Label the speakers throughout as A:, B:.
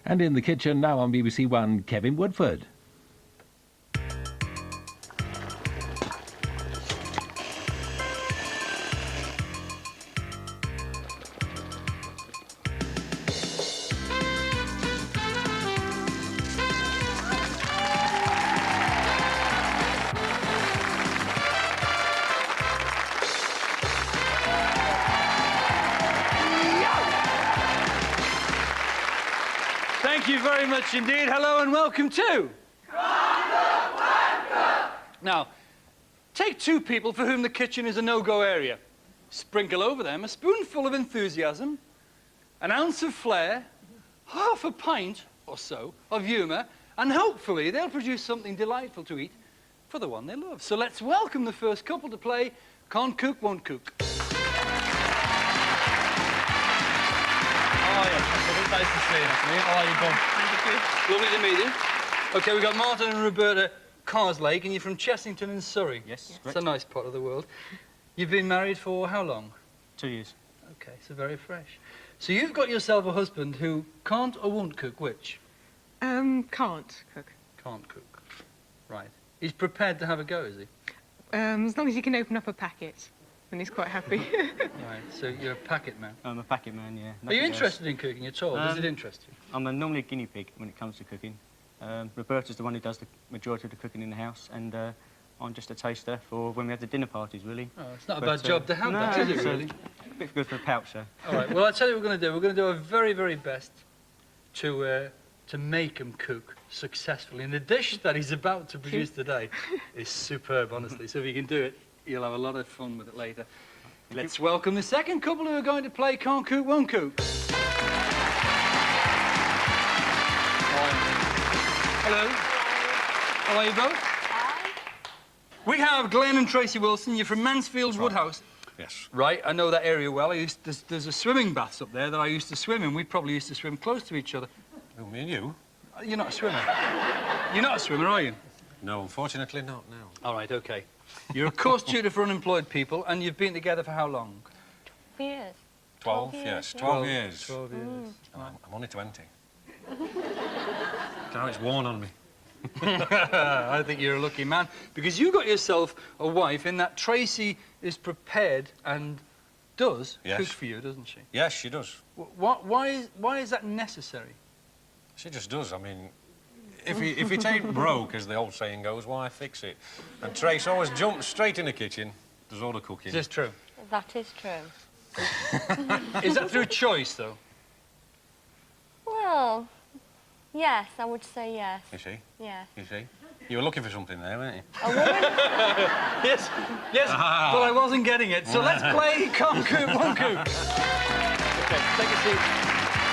A: And in the kitchen now on BBC One, Kevin Woodford.
B: Thank you very much indeed. Hello and welcome to... Now, take two people for whom the kitchen is a no-go area. Sprinkle over them a spoonful of enthusiasm, an ounce of flair, half a pint or so of humour, and hopefully they'll produce something delightful to eat for the one they love. So let's welcome the first couple to play Can't Cook, Won't Cook. Nice to see you. How are you, Bob? Thank you. Lovely to meet you. OK, we've got Martin and Roberta Carslake, and you're from Chessington in Surrey.
C: Yes,
B: it's a nice part of the world. You've been married for how long?
C: 2 years.
B: OK, so very fresh. So you've got yourself a husband who can't or won't cook, which?
D: Can't cook.
B: Can't cook. Right. He's prepared to have a go, is he?
D: As long as you can open up a packet, then he's quite happy.
B: Right, so you're a packet man.
C: I'm a packet man, yeah.
B: Are you interested in cooking at all? Does it interest you?
C: I'm normally a guinea pig when it comes to cooking. Roberta's the one who does the majority of the cooking in the house, and I'm just a taster for when we have the dinner parties, really.
B: Oh, it's not a bad job to have, that, is it, really?
C: A bit good for a pouch, sir.
B: All right, well, I'll tell you what we're going to do. We're going to do our very, very best to make him cook successfully. And the dish that he's about to produce today is superb, honestly. So if you can do it, you'll have a lot of fun with it later. Let's welcome the second couple who are going to play Can't Cook, Won't Cook. Hello. How are you both? Hi. We have Glenn and Tracy Wilson. You're from Mansfield Woodhouse.
E: Yes.
B: Right, I know that area well. There's a swimming baths up there that I used to swim in. We probably used to swim close to each other.
E: Who, me and you?
B: You're not a swimmer. You're not a swimmer, are you?
E: No, unfortunately not, no.
B: All right, OK. You're a course tutor for unemployed people, and you've been together for how long?
F: 12 years.
E: 12, yes. 12 years.
B: 12 years.
E: I'm only 20. Now it's worn on me.
B: I think you're a lucky man, because you got yourself a wife in that Tracy is prepared and does cook for you, doesn't she?
E: Yes, she does.
B: Why is that necessary?
E: She just does. I mean, if it ain't broke, as the old saying goes, why fix it? And Trace always jumps straight in the kitchen, does all the cooking.
B: Is this true?
F: That is true.
B: Is that through choice, though?
F: Well, yes, I would say yes.
E: You see?
F: Yes.
E: You see? You were looking for something there, weren't you?
F: A woman?
B: Yes, yes, but I wasn't getting it. So let's play Can't Cook, Won't Cook. OK, take a seat.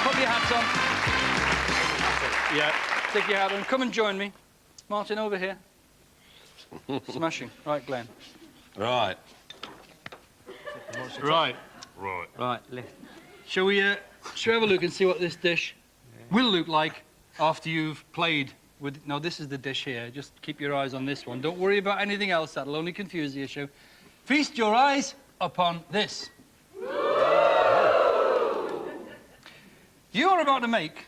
B: Put your hats on. Yeah, take your hat on. Come and join me. Martin, over here. Smashing. Right, Glenn.
E: Right.
B: Right.
E: Right.
C: Right, lift.
B: Shall we have a look and see what this dish will look like after you've played with... No, this is the dish here. Just keep your eyes on this one. Don't worry about anything else. That'll only confuse the issue. Feast your eyes upon this. You are about to make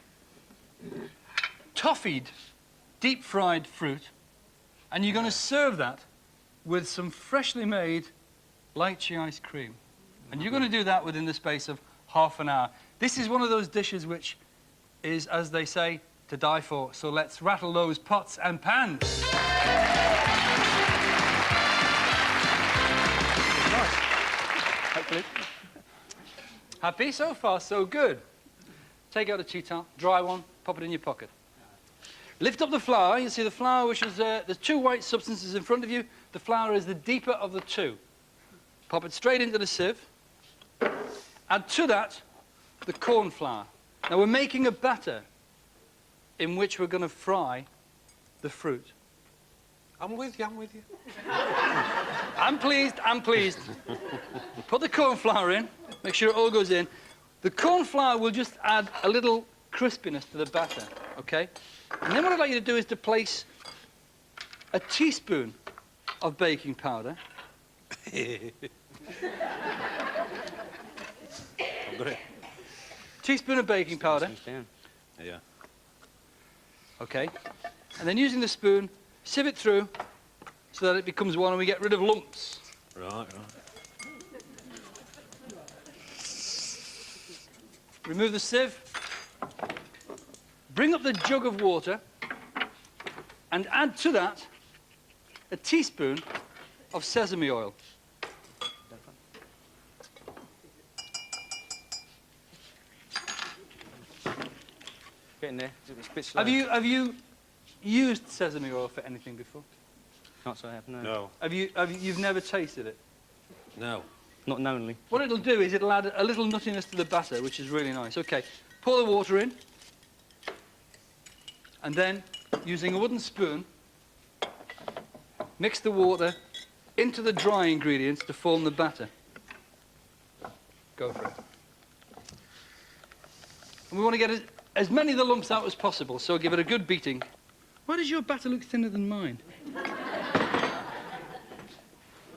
B: toffeed, deep-fried fruit, and you're going to serve that with some freshly made lychee ice cream. And you're going to do that within the space of half an hour. This is one of those dishes which is, as they say, to die for. So let's rattle those pots and pans. Hopefully. Happy? So far, so good. Take out a tea towel, dry one, pop it in your pocket. Lift up the flour. You see the flour, which is there's two white substances in front of you. The flour is the deeper of the two. Pop it straight into the sieve. Add to that the corn flour. Now we're making a batter in which we're going to fry the fruit.
E: I'm with you, I'm with you.
B: I'm pleased, I'm pleased. Put the corn flour in, make sure it all goes in. The corn flour will just add a little crispiness to the batter, OK? And then what I'd like you to do is to place a teaspoon of baking powder.
E: I've got it.
B: Teaspoon of baking powder.
C: Down.
E: Yeah.
B: Okay? And then using the spoon, sieve it through so that it becomes one and we get rid of lumps.
E: Right.
B: Remove the sieve. Bring up the jug of water and add to that a teaspoon of sesame oil.
C: Getting there. It's a bit slow.
B: Have you used sesame oil for anything before?
C: Not so I have, no.
E: No.
B: You've never tasted it?
E: No.
C: Not knowingly.
B: What it'll do is it'll add a little nuttiness to the batter, which is really nice. Okay, pour the water in. And then, using a wooden spoon, mix the water into the dry ingredients to form the batter. Go for it. And we want to get as many of the lumps out as possible, so give it a good beating. Why does your batter look thinner than mine?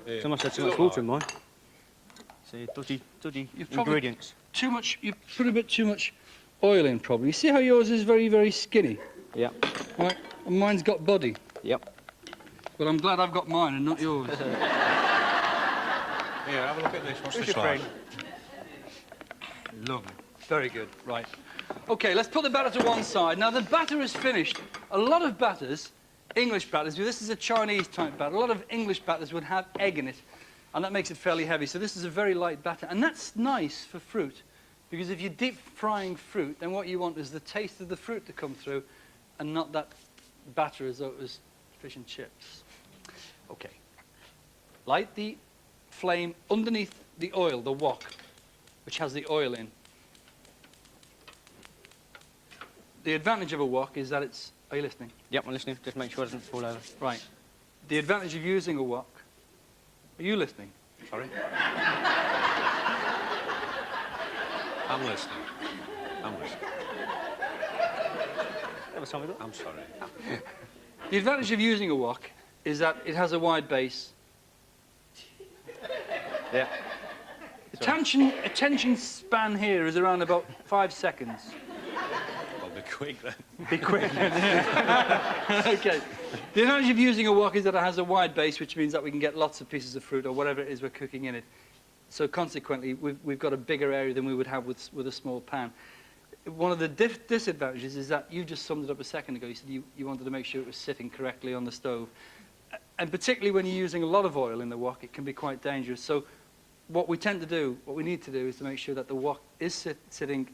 E: Yeah.
C: Someone said too much water in mine. See, dodgy
B: You've probably-
C: ingredients.
B: You put a bit too much oil in, probably. You see how yours is very, very skinny?
C: Yep.
B: Right? And mine's got body.
C: Yep.
B: Well, I'm glad I've got mine and not yours.
E: Here, have a look at this. What's
C: Who's
E: this
C: your
E: like?
C: friend?
B: Lovely. Very good. Right. Okay, let's put the batter to one side. Now, the batter is finished. A lot of batters, English batters, this is a Chinese type batter, a lot of English batters would have egg in it, and that makes it fairly heavy. So this is a very light batter, and that's nice for fruit, because if you're deep frying fruit, then what you want is the taste of the fruit to come through, and not that batter as though it was fish and chips. Okay. Light the flame underneath the oil, the wok, which has the oil in. The advantage of a wok is that it's... Are you listening?
C: Yep, I'm listening. Just make sure it doesn't fall over.
B: Right. The advantage of using a wok... Are you listening? Sorry.
E: I'm listening. I'm listening.
C: Never told me that.
E: I'm sorry.
B: The advantage of using a wok is that it has a wide base.
C: Yeah.
B: Attention span here is around about 5 seconds.
E: I'll be quick then.
B: Be quick. Okay. The advantage of using a wok is that it has a wide base, which means that we can get lots of pieces of fruit or whatever it is we're cooking in it. So consequently, we've got a bigger area than we would have with a small pan. One of the disadvantages is that you just summed it up a second ago. You said you wanted to make sure it was sitting correctly on the stove. And particularly when you're using a lot of oil in the wok, it can be quite dangerous. So what we need to do is to make sure that the wok is sitting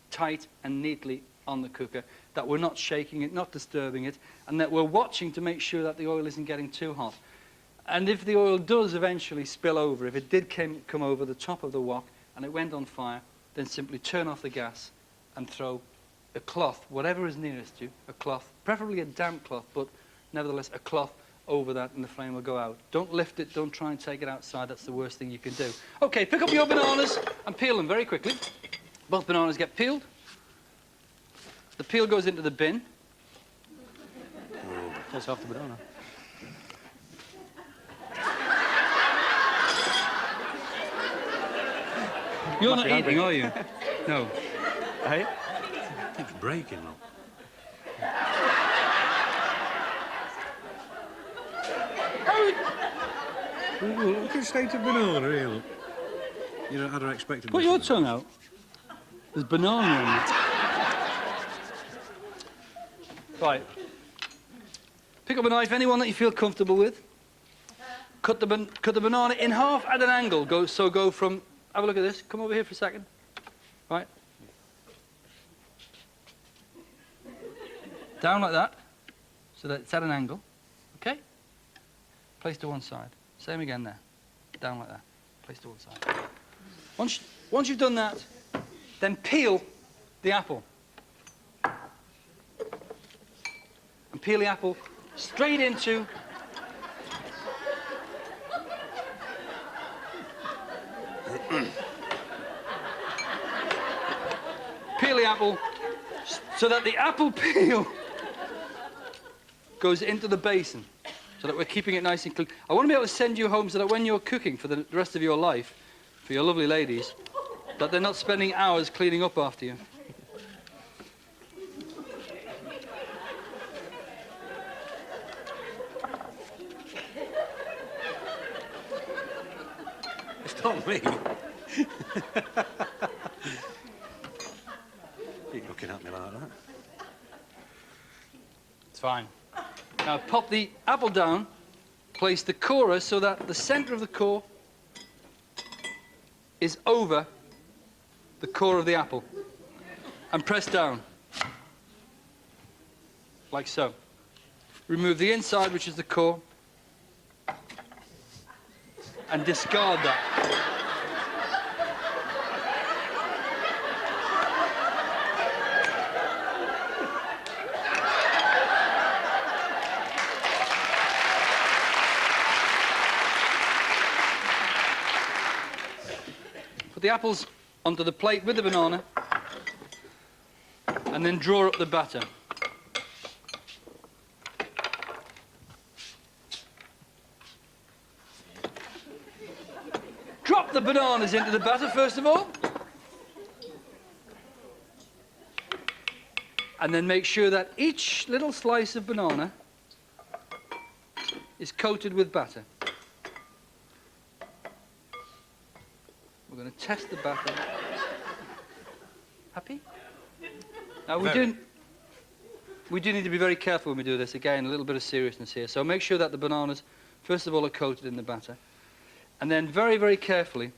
B: tight and neatly on the cooker, that we're not shaking it, not disturbing it, and that we're watching to make sure that the oil isn't getting too hot. And if the oil does eventually spill over, if it did come over the top of the wok and it went on fire, then simply turn off the gas and throw a cloth, whatever is nearest you, a cloth, preferably a damp cloth, but nevertheless a cloth over that and the flame will go out. Don't lift it, don't try and take it outside, that's the worst thing you can do. Okay, pick up your bananas and peel them very quickly. Both bananas get peeled. The peel goes into the bin.
C: That's half the banana.
B: You're
C: Must
B: not
C: be
B: eating, are you? No.
C: Hey?
E: It's breaking, look. Ooh, look at the state of banana here, look. You know, I'd have expected...
B: Put your tongue out. There's banana in it. Right. Pick up a knife, anyone that you feel comfortable with. Cut the banana in half at an angle. Go from... Have a look at this. Come over here for a second. Right. Down like that, so that it's at an angle. Okay? Place to one side. Same again there. Down like that. Place to one side. Once you've done that, then peel the apple. And peel the apple straight into peel the apple so that the apple peel goes into the basin, so that we're keeping it nice and clean. I want to be able to send you home so that when you're cooking for the rest of your life, for your lovely ladies, that they're not spending hours cleaning up after you.
E: Not me. Keep looking at me like that.
B: It's fine. Now pop the apple down, place the corer so that the centre of the core is over the core of the apple, and press down, like so. Remove the inside, which is the core, and discard that. Put the apples onto the plate with the banana, and then draw up the batter. Drop the bananas into the batter first of all, and then make sure that each little slice of banana is coated with batter. We're going to test the batter. Happy? Now we do need to be very careful when we do this. Again, a little bit of seriousness here. So make sure that the bananas, first of all, are coated in the batter. And then very, very carefully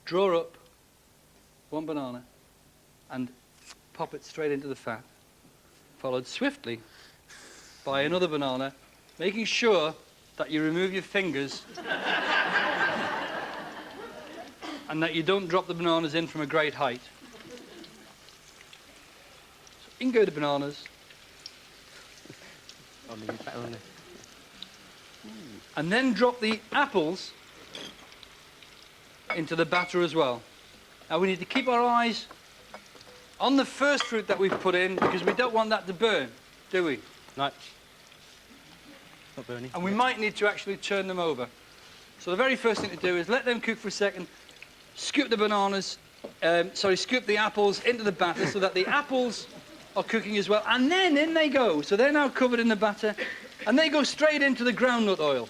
B: draw up one banana and pop it straight into the fat, followed swiftly by another banana, making sure that you remove your fingers and that you don't drop the bananas in from a great height. So in go the bananas. And then drop the apples into the batter as well. Now we need to keep our eyes on the first fruit that we've put in because we don't want that to burn, do we?
C: No. Not burning.
B: And we might need to actually turn them over. So the very first thing to do is let them cook for a second, scoop the scoop the apples into the batter so that the apples are cooking as well, and then in they go. So they're now covered in the batter, and they go straight into the groundnut oil.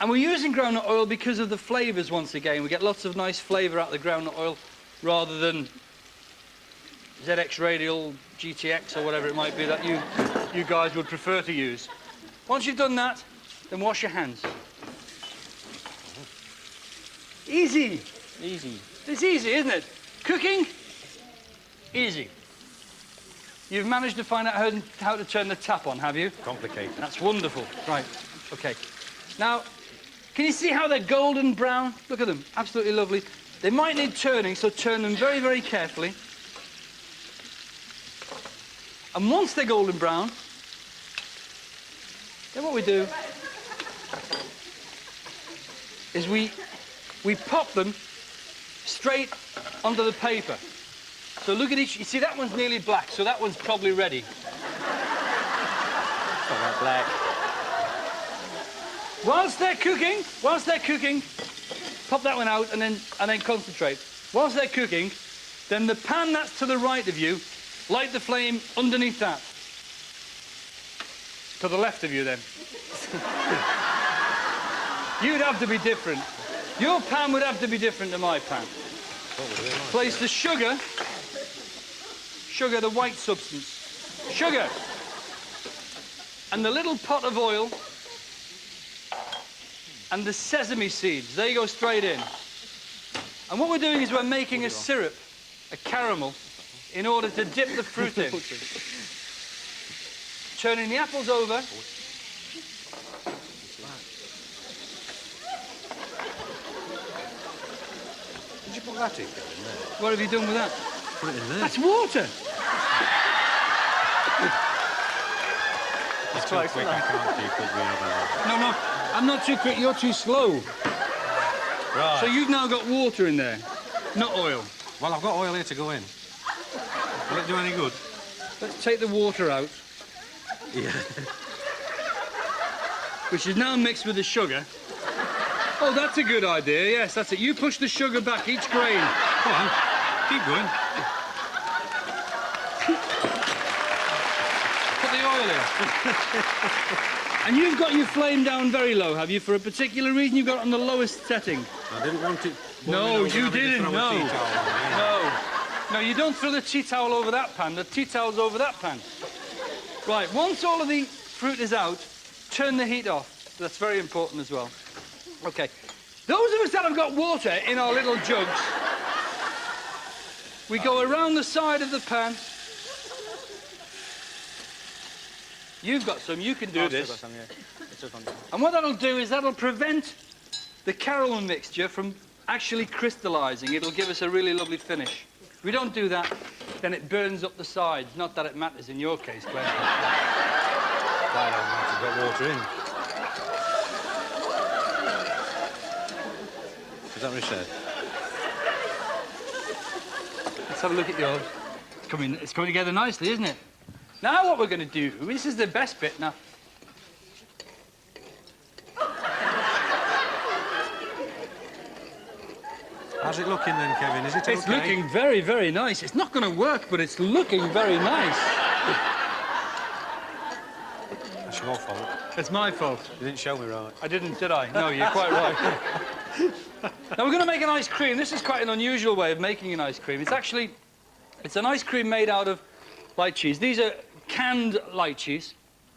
B: And we're using groundnut oil because of the flavours once again. We get lots of nice flavour out of the groundnut oil rather than ZX Radial, GTX or whatever it might be that you guys would prefer to use. Once you've done that, then wash your hands. Easy.
C: Easy.
B: It's easy, isn't it? Cooking, easy. You've managed to find out how to turn the tap on, have you?
E: Complicated.
B: That's wonderful. Right, okay. Now, can you see how they're golden brown? Look at them, absolutely lovely. They might need turning, so turn them very, very carefully. And once they're golden brown, then what we do is we pop them straight onto the paper. So look at each, you see that one's nearly black, so that one's probably ready.
C: It's not that black.
B: Whilst they're cooking, pop that one out and then concentrate. Whilst they're cooking, then the pan that's to the right of you, light the flame underneath that. To the left of you then. You'd have to be different. Your pan would have to be different to my pan. Place the sugar, the white substance, sugar, and the little pot of oil, and the sesame seeds. They go straight in. And what we're doing is we're making a syrup, a caramel, in order to dip the fruit in. Turning the apples over.
E: Did you put that in there?
B: What have you done with that?
E: Put it in there.
B: That's water.
E: It's too quick, I can't keep it really.
B: No, I'm not too quick, you're too slow.
E: Right.
B: So you've now got water in there, not oil.
E: Well, I've got oil here to go in. Will it do any good?
B: Let's take the water out.
E: Yeah.
B: Which is now mixed with the sugar. Oh, that's a good idea, yes, that's it. You push the sugar back, each grain.
E: Go on, keep going.
B: Put the oil in. And you've got your flame down very low, have you? For a particular reason, you've got it on the lowest setting.
E: I didn't want it...
B: No, you didn't, no.
E: Tea towel on, yeah.
B: No. No, you don't throw the tea towel over that pan. The tea towel's over that pan. Right, once all of the fruit is out, turn the heat off. That's very important as well. OK. Those of us that have got water in our little jugs, we go around the side of the pan. You've got some, you can do this.
C: Got some, yeah. It's just on.
B: And what that'll do is that'll prevent the caramel mixture from actually crystallising. It'll give us a really lovely finish. If we don't do that, then it burns up the sides. Not that it matters in your case, Glenn.
E: I don't want to get water in. Is that what he said?
B: Let's have a look at yours. It's coming together nicely, isn't it? Now what we're going to do, this is the best bit now.
E: How's it looking then, Kevin? Is it okay?
B: It's looking very, very nice. It's not going to work, but it's looking very nice.
E: It's your fault.
B: It's my fault.
E: You didn't show me right.
B: I didn't, did I? No, you're quite right. Now we're going to make an ice cream. This is quite an unusual way of making an ice cream. It's an ice cream made out of lychees. These are canned lychees,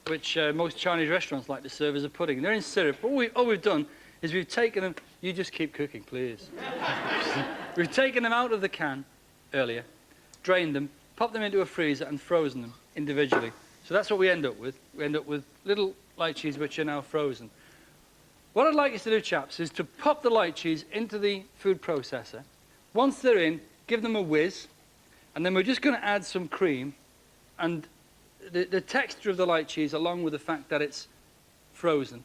B: which most Chinese restaurants like to serve as a pudding. They're in syrup. All we've done is we've taken them... You just keep cooking, please. We've taken them out of the can earlier, drained them, popped them into a freezer and frozen them individually. So that's what we end up with. We end up with little lychees which are now frozen. What I'd like you to do, chaps, is to pop the lychees into the food processor. Once they're in, give them a whiz, and then we're just going to add some cream, and the texture of the lychees, along with the fact that it's frozen,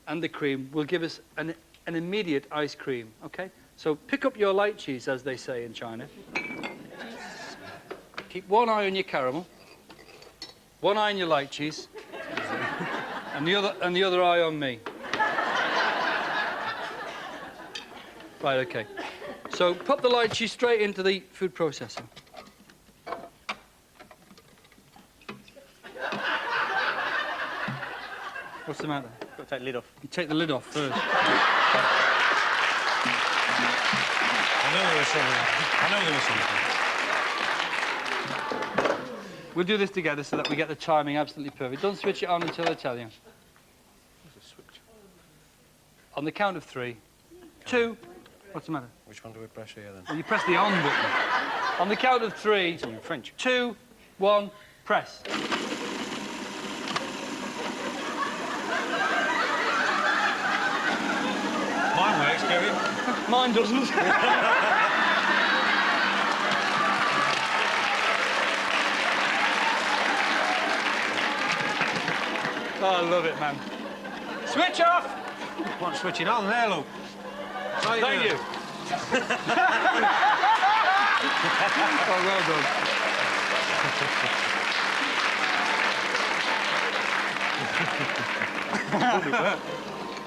B: and the cream, will give us an immediate ice cream, OK? So pick up your lychees, as they say in China. Keep one eye on your caramel, one eye on your lychees, and the other eye on me. Right, OK. So pop the lychee straight into the food processor. What's the matter?
C: Got to take the lid off.
B: You take the lid off first.
E: I know there was something.
B: We'll do this together so that we get the timing absolutely perfect. Don't switch it on until I tell you.
E: There's a switch.
B: On the count of 3, 2... What's the matter?
E: Which one do we press here then?
B: Well, you press the on button. On the count of 3...
C: It's in French.
B: 2, 1, press.
E: Mine works, Kevin.
B: Mine doesn't. Oh, I love it, man. Switch off!
E: What, switching on there, look. Right
B: Thank
E: there.
B: you. Oh, well done.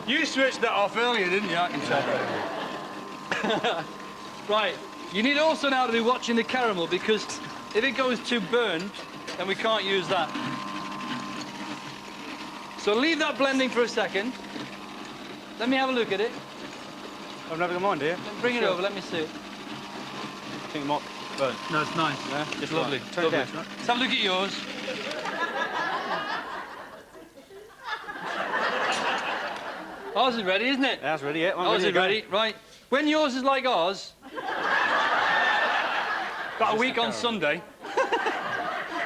B: You switched that off earlier, didn't you? I can tell. Right. You need also now to be watching the caramel, because if it goes too burned, then we can't use that. So leave that blending for a second. Let me have a look at it.
C: I'm having a mind, do you?
B: Bring it over, let me see it.
C: I think it might burn.
B: No, it's nice.
C: Yeah,
B: It's lovely.
C: Right. Turn it
B: Lovely.
C: down.
B: Let's have a look at yours. Ours is ready, isn't it?
C: That's ready, yeah.
B: Ours is ready, right. When yours is like ours, about a week on Sunday,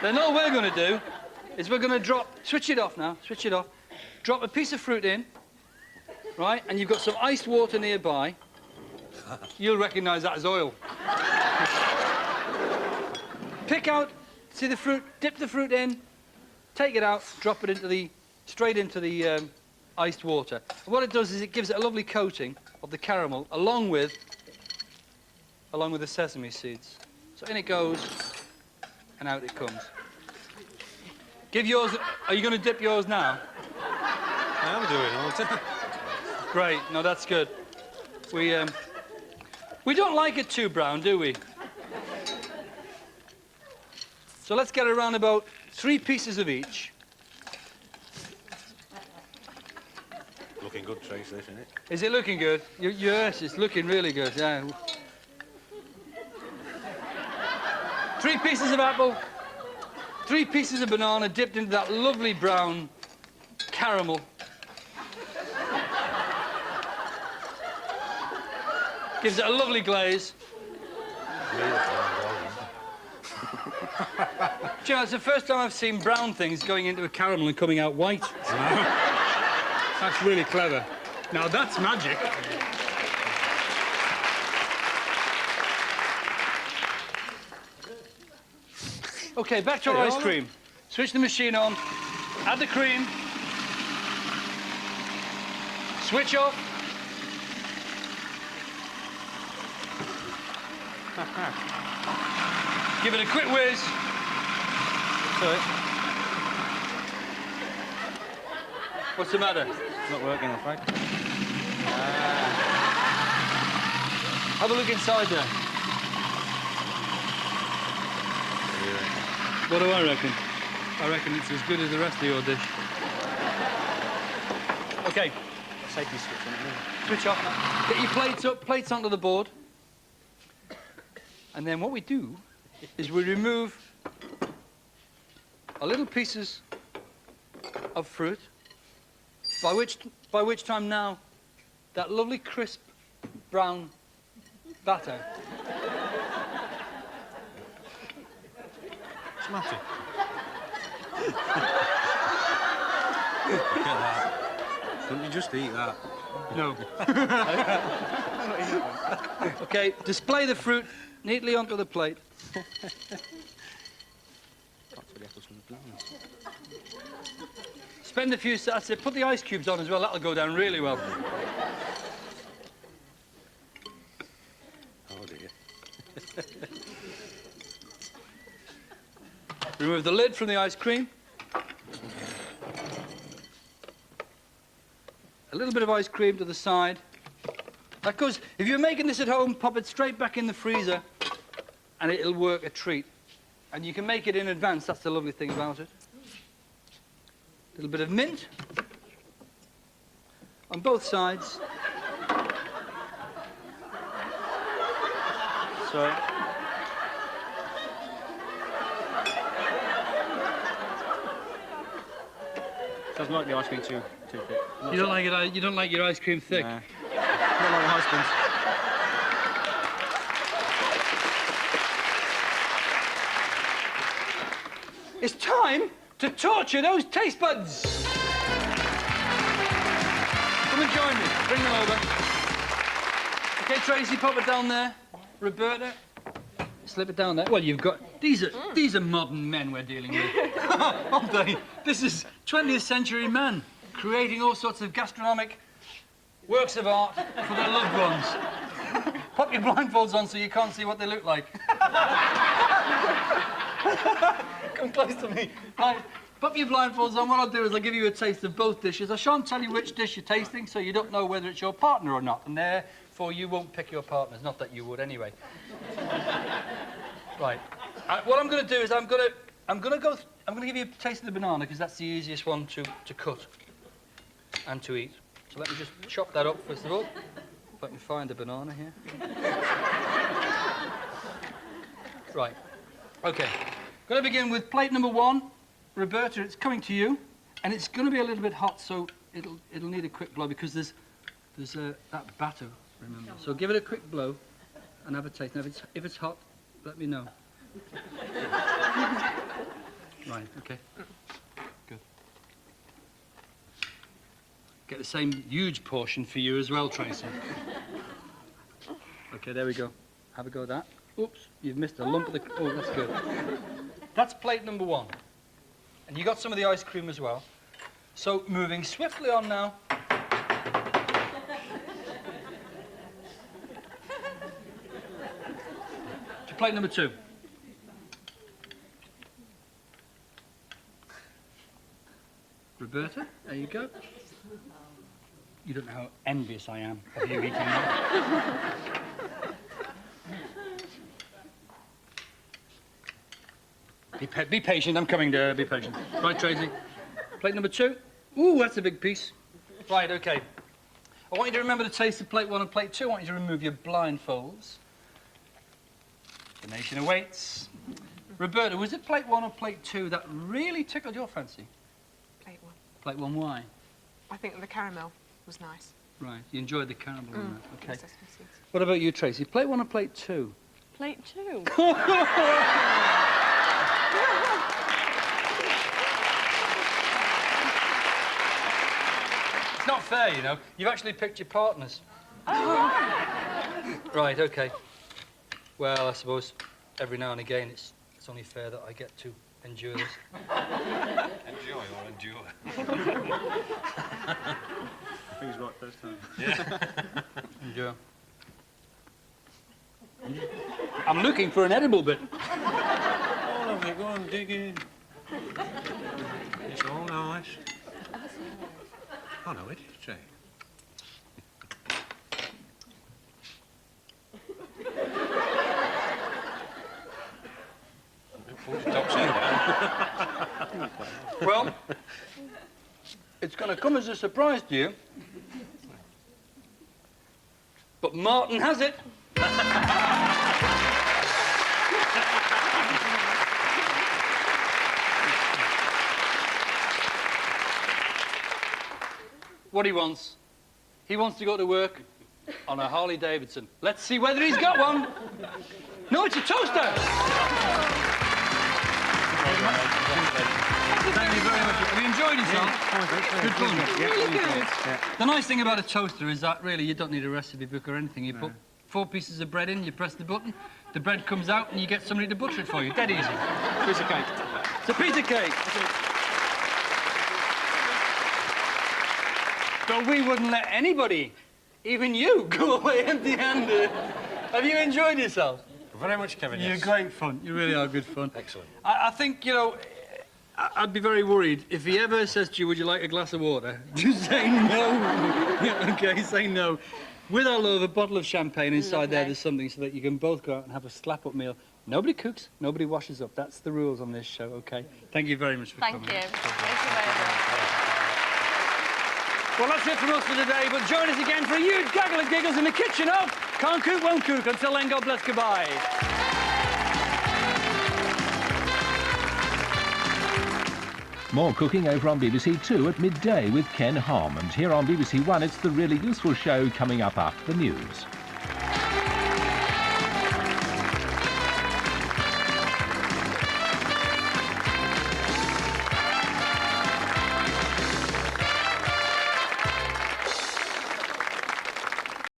B: then all we're going to do is we're going to switch it off now, switch it off, drop a piece of fruit in, right, and you've got some iced water nearby. You'll recognise that as oil. Pick out, see the fruit, dip the fruit in, take it out, drop it straight into the iced water. And what it does is it gives it a lovely coating of the caramel along with the sesame seeds. So in it goes, and out it comes. Give yours. Are you going to dip yours now?
E: I am doing it all the time.
B: Great. No, that's good. We don't like it too brown, do we? So let's get around about 3 pieces of each.
E: looking good, Trace, this, isn't it?
B: Is it looking good? Yes, it's looking really good, yeah. 3 pieces of apple, 3 pieces of banana dipped into that lovely brown caramel. Gives it a lovely glaze. Do you know, it's the first time I've seen brown things going into a caramel and coming out white. That's really clever. Now that's magic. Okay, back to our ice cream. Switch the machine on. Add the cream. Switch off. Give it a quick whiz.
C: Sorry,
B: What's the matter?
C: it's not working, I'm afraid.
B: Have a look inside there. What do I reckon? I reckon it's as good as the rest of your dish. Okay,
C: Safety switch on it now.
B: switch off now. Get your plates up, plates onto the board. And then what we do is we remove our little pieces of fruit, by which time now that lovely crisp brown batter.
E: What's the matter? Look at that. Couldn't you just eat that?
B: No. Okay, display the fruit neatly onto the plate.
C: Can't tell the apples from the bananas.
B: Spend a few seconds. Put the ice cubes on as well. That'll go down really well.
E: Oh, dear.
B: Remove the lid from the ice cream. A little bit of ice cream to the side. That goes, if you're making this at home, pop it straight back in the freezer and it'll work a treat. And you can make it in advance. That's the lovely thing about it. A little bit of mint on both sides.
C: Sorry. Doesn't like the ice cream too thick.
B: You don't like it? You don't like your ice cream thick?
C: Nah. Not like my husband's.
B: It's time to torture those taste buds. Come and join me. Bring them over. Okay, Tracy, pop it down there. Roberta, slip it down there. Well, you've got... These are modern men we're dealing with. Aren't they? This is 20th century men creating all sorts of gastronomic works of art for their loved ones. Pop your blindfolds on so you can't see what they look like. Come close to me. Right. Pop your blindfolds on. What I'll do is I'll give you a taste of both dishes. I shan't tell you which dish you're tasting, so you don't know whether it's your partner or not, and therefore you won't pick your partners. Not that you would anyway. Right. What I'm going to do is I'm going to give you a taste of the banana because that's the easiest one to cut and to eat. So let me just chop that up first of all. If I can find the banana here. Right. Okay. Going to begin with plate number 1. Roberta, it's coming to you, and it's going to be a little bit hot, so it'll need a quick blow because there's that batter. Remember. So give it a quick blow and have a taste. Now, if it's hot, let me know. Right. Okay. Good. Get the same huge portion for you as well, Tracy. Okay. There we go. Have a go at that. Oops, you've missed a lump of the... Oh, that's good. That's plate number 1. And you got some of the ice cream as well. So, moving swiftly on now. To plate number 2. Roberta, there you go. You don't know how envious I am of you eating that. Be patient, I'm coming there, be patient. Right, Tracy. Plate number 2. Ooh, that's a big piece. Right, okay. I want you to remember the taste of plate 1 and plate 2. I want you to remove your blindfolds. The nation awaits. Roberta, was it plate 1 or plate 2 that really tickled your fancy?
D: Plate 1.
B: Plate 1, why?
D: I think the caramel was nice.
B: Right, you enjoyed the caramel in that. Okay.
D: Yes, sesame seeds.
B: What about you, Tracy? Plate 1 or plate 2?
F: Plate 2.
B: It's not fair, you know. You've actually picked your partners. Right, okay. Well, I suppose every now and again it's only fair that I get to endure this.
E: Enjoy or endure.
C: I think he's right first time.
B: Endure. I'm looking for an edible bit.
E: All of it, go on, dig in. It's all nice. Oh, no, it is, Jay. Stop saying that.
B: Well, it's going to come as a surprise to you, but Martin has it. What he wants to go to work on a Harley Davidson. Let's see whether he's got one. No, it's a toaster. Thank you very much. Have you enjoyed yourself? Good fun.
D: Really good.
B: The nice thing about a toaster is that really you don't need a recipe book or anything. You put 4 pieces of bread in, you press the button, the bread comes out, and you get somebody to butcher it for you. Dead easy.
C: Piece of cake.
B: It's a piece of cake. But we wouldn't let anybody, even you, go away empty-handed. Have you enjoyed yourself?
E: Very much, Kevin,
B: You're
E: yes.
B: great fun. You really are good fun.
E: Excellent.
B: I think, you know, I'd be very worried if he ever says to you, would you like a glass of water? Just say no. Okay, say no. With our love, a bottle of champagne inside there,
F: Lovely.
B: there's something so that you can both go out and have a slap-up meal. Nobody cooks, nobody washes up. That's the rules on this show, okay? Thank you very much for
F: Thank
B: coming.
F: you. Thank you very much.
B: Well, that's it from us for today, but join us again for a huge gaggle of giggles in the kitchen of Can't Cook, Won't Cook. Until then, God bless, goodbye.
A: More cooking over on BBC Two at midday with Ken Harmond. Here on BBC One, it's the really useful show coming up after the news.